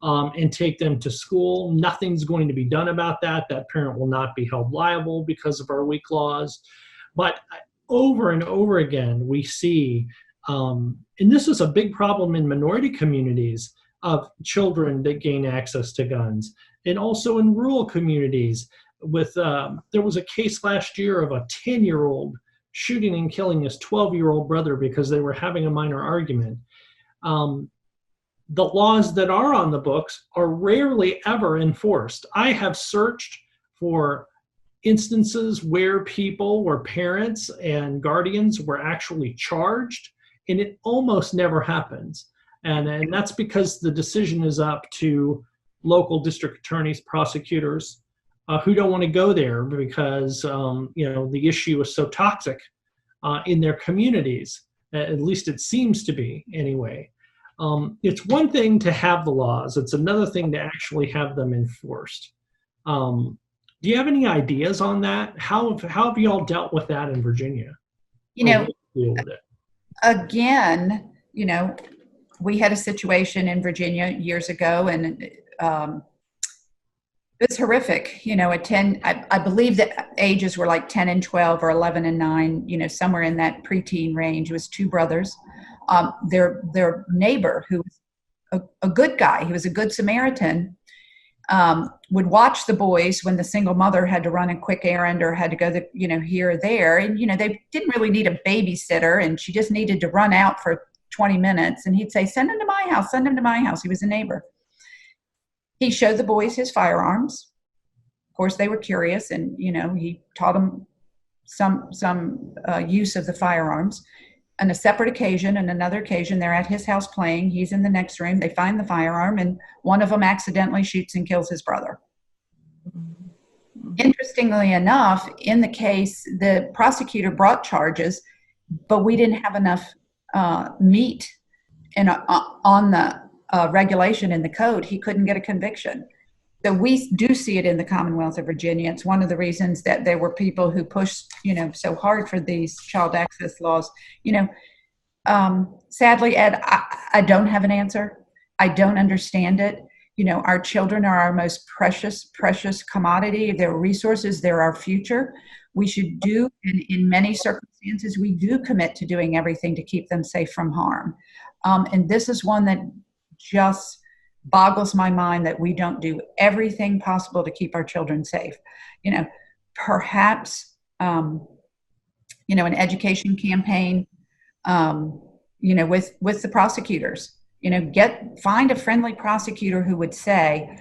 and take them to school. Nothing's going to be done about that. That parent will not be held liable because of our weak laws. But over and over again, we see, and this is a big problem in minority communities, of children that gain access to guns, and also in rural communities. There was a case last year of a 10-year-old shooting and killing his 12-year-old brother because they were having a minor argument. The laws that are on the books are rarely ever enforced. I have searched for instances where parents and guardians were actually charged, and it almost never happens. And that's because the decision is up to local district attorneys, prosecutors, who don't want to go there because the issue is so toxic in their communities. At least it seems to be, anyway. It's one thing to have the laws; it's another thing to actually have them enforced. Do you have any ideas on that? How have you all dealt with that in Virginia? Deal with it? Again, we had a situation in Virginia years ago, and it's horrific. At 10, I believe that ages were like 10 and 12 or 11 and 9, somewhere in that preteen range. It was two brothers. Their neighbor, who was a good guy, he was a good Samaritan, would watch the boys when the single mother had to run a quick errand or had to go here or there. And, they didn't really need a babysitter, and she just needed to run out for 20 minutes. And he'd say, send him to my house, send him to my house. He was a neighbor. He showed the boys his firearms. Of course, they were curious, and, he taught them some use of the firearms. On a separate occasion, and another occasion, they're at his house playing. He's in the next room. They find the firearm, and one of them accidentally shoots and kills his brother. Interestingly enough, in the case, the prosecutor brought charges, but we didn't have enough meat on the regulation in the code. He couldn't get a conviction. So we do see it in the Commonwealth of Virginia. It's one of the reasons that there were people who pushed, so hard for these child access laws. Sadly, Ed, I don't have an answer. I don't understand it. Our children are our most precious commodity. They're resources. They're our future. We should do, and in many circumstances, we do commit to doing everything to keep them safe from harm. And this is one that just boggles my mind, that we don't do everything possible to keep our children safe. Perhaps, an education campaign, with the prosecutors, find a friendly prosecutor who would say,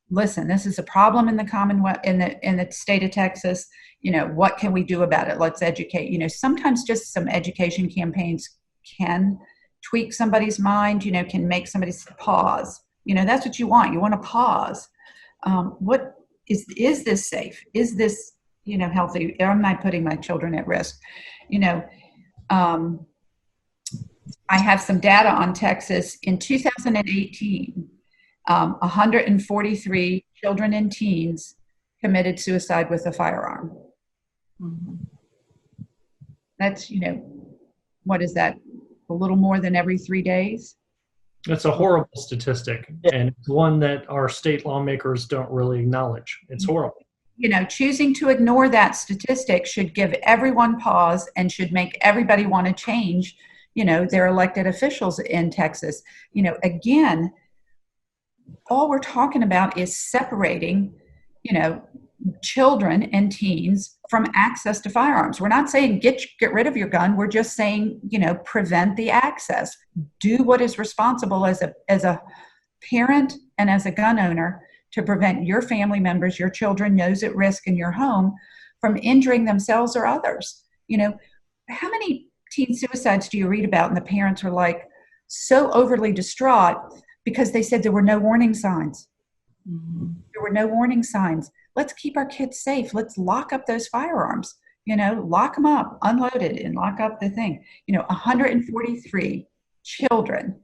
listen, this is a problem in the Commonwealth, in the state of Texas. What can we do about it? Let's educate. Sometimes just some education campaigns can tweak somebody's mind, can make somebody pause. That's what you want. You want to pause. what is this safe? Is this, healthy? Am I putting my children at risk? I have some data on Texas. In 2018, 143 children and teens committed suicide with a firearm. Mm-hmm. That's, what is that? A little more than every 3 days? It's a horrible statistic, and it's one that our state lawmakers don't really acknowledge. It's horrible. Choosing to ignore that statistic should give everyone pause and should make everybody want to change, their elected officials in Texas. Again, all we're talking about is separating, children and teens from access to firearms. We're not saying get rid of your gun. We're just saying, prevent the access. Do what is responsible as a parent and as a gun owner to prevent your family members, your children, those at risk in your home from injuring themselves or others. How many teen suicides do you read about and the parents are like so overly distraught because they said there were no warning signs? Mm-hmm. There were no warning signs. Let's keep our kids safe. Let's lock up those firearms, lock them up, unload it, and lock up the thing. 143 children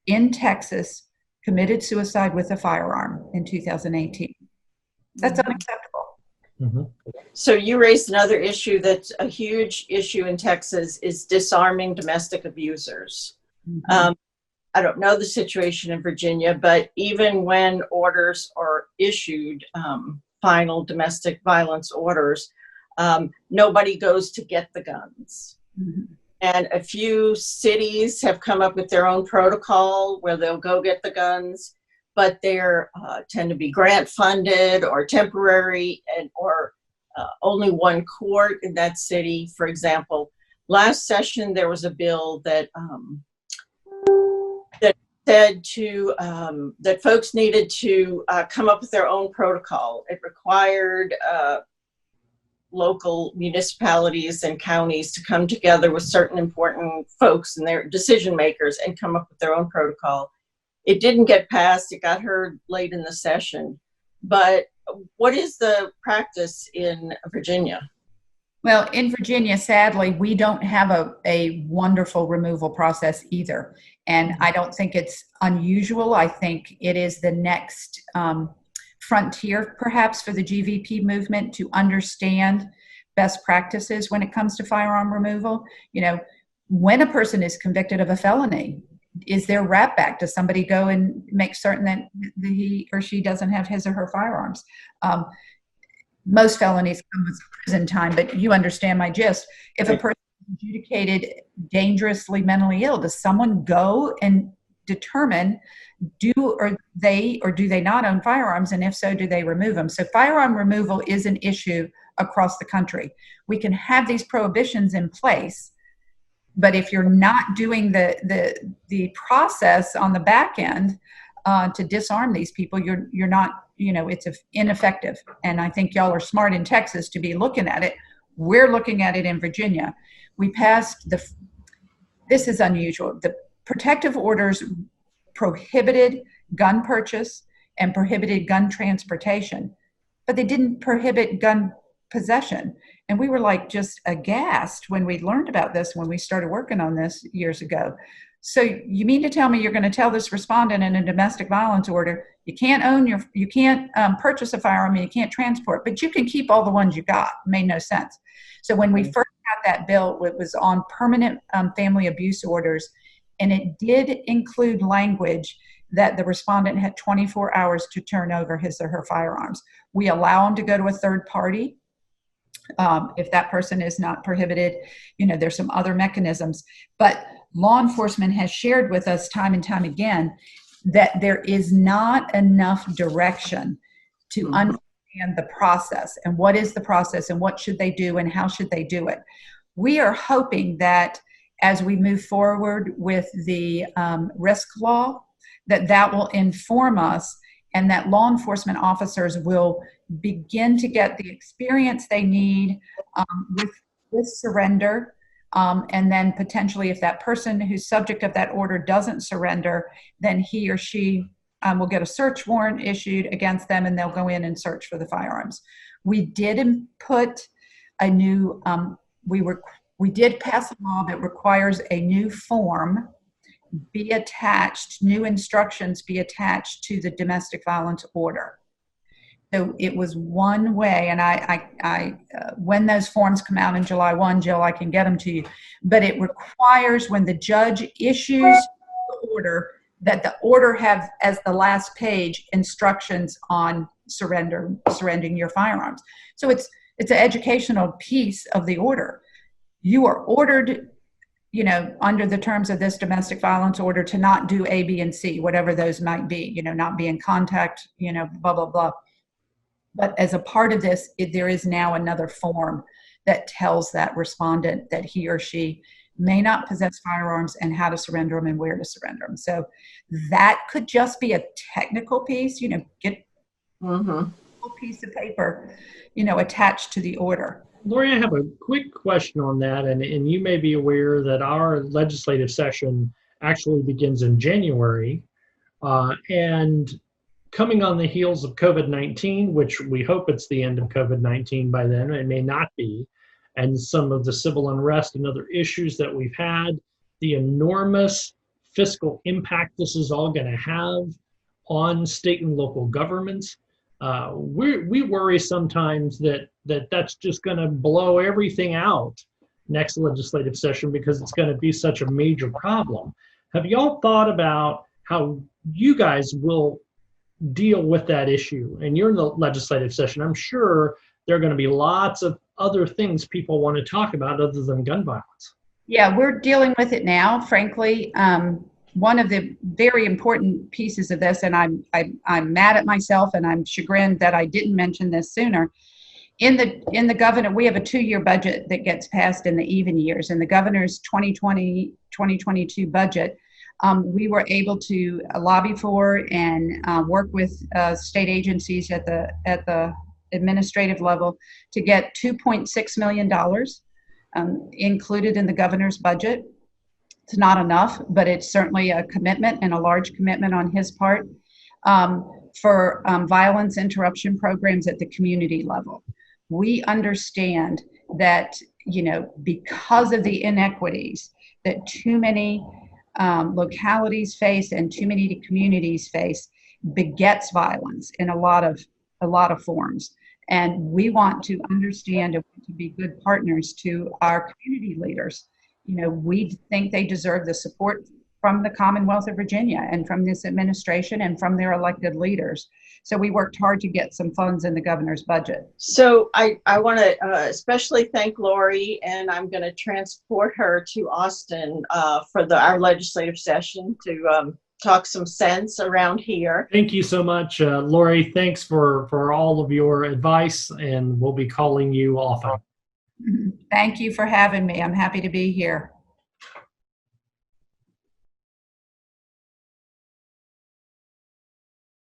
in Texas committed suicide with a firearm in 2018. That's unacceptable. Mm-hmm. So you raised another issue that's a huge issue in Texas is disarming domestic abusers. Mm-hmm. I don't know the situation in Virginia, but even when orders are issued, final domestic violence orders, nobody goes to get the guns. Mm-hmm. And a few cities have come up with their own protocol where they'll go get the guns, but they're tend to be grant funded or temporary, or only one court in that city. For example, last session there was a bill that said that folks needed to come up with their own protocol. It required local municipalities and counties to come together with certain important folks and their decision makers and come up with their own protocol. It didn't get passed. It got heard late in the session. But what is the practice in Virginia? Well, in Virginia, sadly, we don't have a wonderful removal process either. And I don't think it's unusual. I think it is the next frontier, perhaps, for the GVP movement to understand best practices when it comes to firearm removal. When a person is convicted of a felony, is there wrap back? Does somebody go and make certain that he or she doesn't have his or her firearms? Most felonies come with prison time, but you understand my gist. If a person is adjudicated dangerously mentally ill, does someone go and determine do they not own firearms, and if so, do they remove them? So firearm removal is an issue across the country. We can have these prohibitions in place, but if you're not doing the process on the back end to disarm these people, you're not, it's ineffective. And I think y'all are smart in Texas to be looking at it. We're looking at it in Virginia. We passed this is unusual. The protective orders prohibited gun purchase and prohibited gun transportation, but they didn't prohibit gun possession. And we were like just aghast when we learned about this when we started working on this years ago. So you mean to tell me you're going to tell this respondent in a domestic violence order, you can't purchase a firearm and you can't transport, but you can keep all the ones you got? It made no sense. So when we first got that bill, it was on permanent family abuse orders, and it did include language that the respondent had 24 hours to turn over his or her firearms. We allow them to go to a third party. If that person is not prohibited, there's some other mechanisms. But law enforcement has shared with us time and time again that there is not enough direction to understand the process and what is the process and what should they do and how should they do it. We are hoping that as we move forward with the risk law, that will inform us and that law enforcement officers will begin to get the experience they need with surrender. And then potentially if that person who's subject of that order doesn't surrender, then he or she we'll get a search warrant issued against them, and they'll go in and search for the firearms. We did put a new, we did pass a law that requires a new form be attached, new instructions be attached to the domestic violence order. So it was one way, and when those forms come out in July 1, Jill, I can get them to you, but it requires when the judge issues the order that the order have as the last page instructions on surrendering your firearms. So it's an educational piece of the order. You are ordered, under the terms of this domestic violence order to not do A, B, and C, whatever those might be, not be in contact, blah, blah, blah. But as a part of this, there is now another form that tells that respondent that he or she may not possess firearms and how to surrender them and where to surrender them. So that could just be a technical piece, get a piece of paper, attached to the order. Lori, I have a quick question on that, and you may be aware that our legislative session actually begins in January, and coming on the heels of COVID-19, which we hope it's the end of COVID-19 by then, it may not be, and some of the civil unrest and other issues that we've had, the enormous fiscal impact this is all going to have on state and local governments. We worry sometimes that's just going to blow everything out next legislative session because it's going to be such a major problem. Have y'all thought about how you guys will deal with that issue in your legislative session? I'm sure there are going to be lots of other things people want to talk about other than gun violence. Yeah, we're dealing with it now, frankly. One of the very important pieces of this, and I'm mad at myself and I'm chagrined that I didn't mention this sooner. In the governor, we have a 2-year budget that gets passed in the even years. In the governor's 2020-2022 budget, we were able to lobby for and work with state agencies at the administrative level to get $2.6 million included in the governor's budget. It's not enough, but it's certainly a commitment and a large commitment on his part for violence interruption programs at the community level. We understand that, because of the inequities that too many localities face and too many communities face, begets violence in a lot of forms. And we want to understand and to be good partners to our community leaders. We think they deserve the support from the Commonwealth of Virginia and from this administration and from their elected leaders. So we worked hard to get some funds in the governor's budget. So I want to especially thank Lori, and I'm going to transport her to Austin for our legislative session to talk some sense around here. Thank you so much, Lori. Thanks for all of your advice, and we'll be calling you often. Thank you for having me. I'm happy to be here.